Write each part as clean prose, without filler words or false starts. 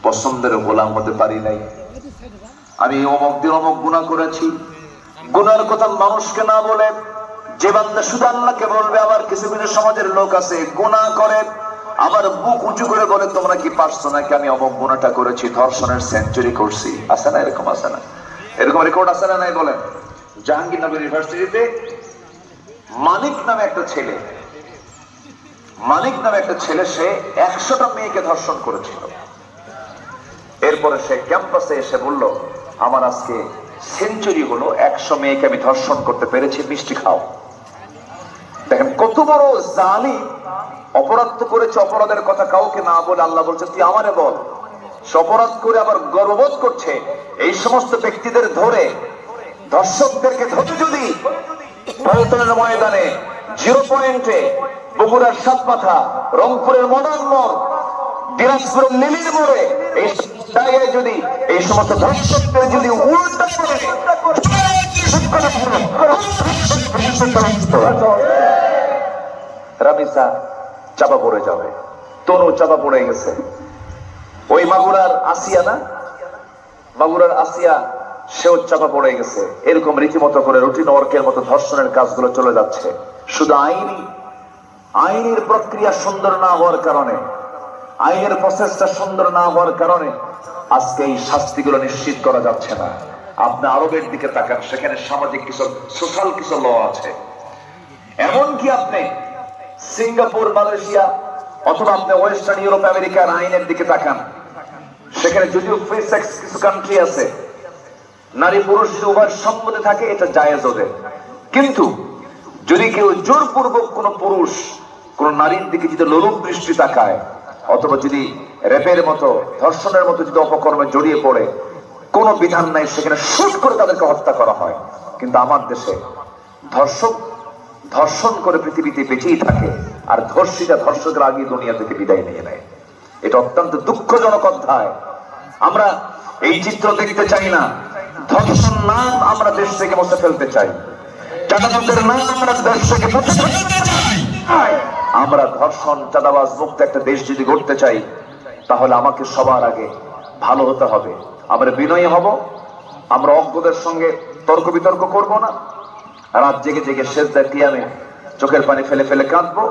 পছন্দের গোলাম হতে পারি নাই। আমি অমুক দিন অমুক গুনাহ করেছি, গুনার কথা মানুষকে না বলে যে বান্দা শুধু আল্লাহকে বলবে। আবার কিছু কিছু সমাজের লোক আছে গুনাহ করে আবার বুক উঁচু করে বলে তোমরা কি পারছো নাকি, আমি অমুক গুনাহটা করেছি, ধর্ষণের সেঞ্চুরি করছি। আছে না এরকম? আছে না এরকম রেকর্ড? আছে না নাই বলেন? জাহাঙ্গীরনগর ইউনিভার্সিটিতে মানিক নামে একটা ছেলে সে 100টা মেয়েকে ধর্ষণ করেছিল। এরপরে সে ক্যাম্পাসে এসে বলল আমার আজকে সেঞ্চুরি হলো, 100 মেয়েকে আমি ধর্ষণ করতে পেরেছি, মিষ্টি খাও। দেখেন কত বড় জালিম। অপরাধ তো করেছে, অপরাধের কথা কাউকে না বলে আল্লাহ বলছে তুই আমারে বল। সে অপরাধ করে আবার গর্ববোধ করছে। এই সমস্ত ব্যক্তিদের ধরে, ধর্ষকদেরকে ধরে যদি পল্টনের ময়দানে, 0 পয়েন্টে, বগুড়ার সাতমাথা, রংপুরের মডার্ন মোড়, দিনাজপুরের লিলির মোড়ে, এই জায়গায় যদি এই সমস্ত ধর্ষকদের যদি উল্টা করে রামিসা চাপা পড়ে যাবে, তনু চাপা পড়ে গেছে। ওই মাগুরার আসিয়া না, মাগুরার আসিয়া সেও চাপা পড়ে গেছে। এরকম রীতিমতো করে রুটিন ওয়ার্কের মতো ধর্ষণের কাজগুলো চলে যাচ্ছে। শুধু আইনের প্রক্রিয়া সুন্দর না হওয়ার কারণে, আইনের প্রসেসটা সুন্দর না হওয়ার কারণে আজকে এই শাস্তিগুলো নিশ্চিত করা যাচ্ছে না। আপনি আরবের দিকে তাকান, সেখানে সামাজিক কিছু সোশ্যাল কিছু ল আছে। এমনকি আপনি সিঙ্গাপুর, মালয়েশিয়া অথবা আপনি ওয়েস্টার্ন ইউরোপ, আমেরিকার আইনের দিকে তাকান, সেখানে যদিও ফ্রি সেক্স কিছু কান্ট্রি আছে, নারী পুরুষ উভয় সম্মতি থাকে, এটা জায়েজ ওদের। কিন্তু যদি কেউ জোরপূর্বক কোন পুরুষ কোন নারীর দিকে যদি লোলুপ দৃষ্টি তাকায়, অথবা যদি রেপের মতো, ধর্ষণের মতো যদি অপকর্মে জড়িয়ে পড়ে, কোনো বিধান নাই, সেখানে শুট করে তাদেরকে হত্যা করা হয়। কিন্তু আমার দেশে ধর্ষণ করে পৃথিবীতে বেঁচেই থাকে, আর ধর্ষিতা ধর্ষকের আগে দুনিয়া থেকে বিদায় নিয়ে নেয়। এটা অত্যন্ত দুঃখজনক অধ্যায়। আমরা এই চিত্র দেখতে চাই না। ধর্ষণ নাম আমরা দেশ থেকে মুছে ফেলতে চাই, চাঁদাবাজের নাম আমরা দেশ থেকে মুছে ফেলতে চাই। আমরা ধর্ষণ চাঁদাবাজ মুক্ত একটা দেশ যদি গড়তে চাই, তাহলে আমাকে সবার আগে ভালো হতে হবে। আমরা বিনয়ী হব, আমরা অজ্ঞদের সঙ্গে তর্ক বিতর্ক করব না, রাত জেগে জেগে সেজদায় কিয়ামে চোখের পানি ফেলে ফেলে কাঁদবো,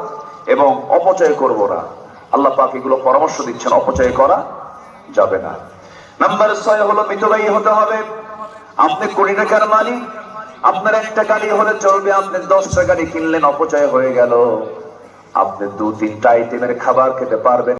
এবং অপচয় করব না। আল্লাহ পাক এগুলো পরামর্শ দিচ্ছেন, অপচয় করা যাবে না। নাম্বার 6 হলো মিতব্যয়ী হতে হবে। আপনি কোটি টাকার মালিক, আপনার একটা গাড়ি হলে চলবে, আপনি 10টা গাড়ি কিনলেন, অপচয় হয়ে গেল। আপনি 2-3টা আইটেমের খাবার খেতে পারবেন।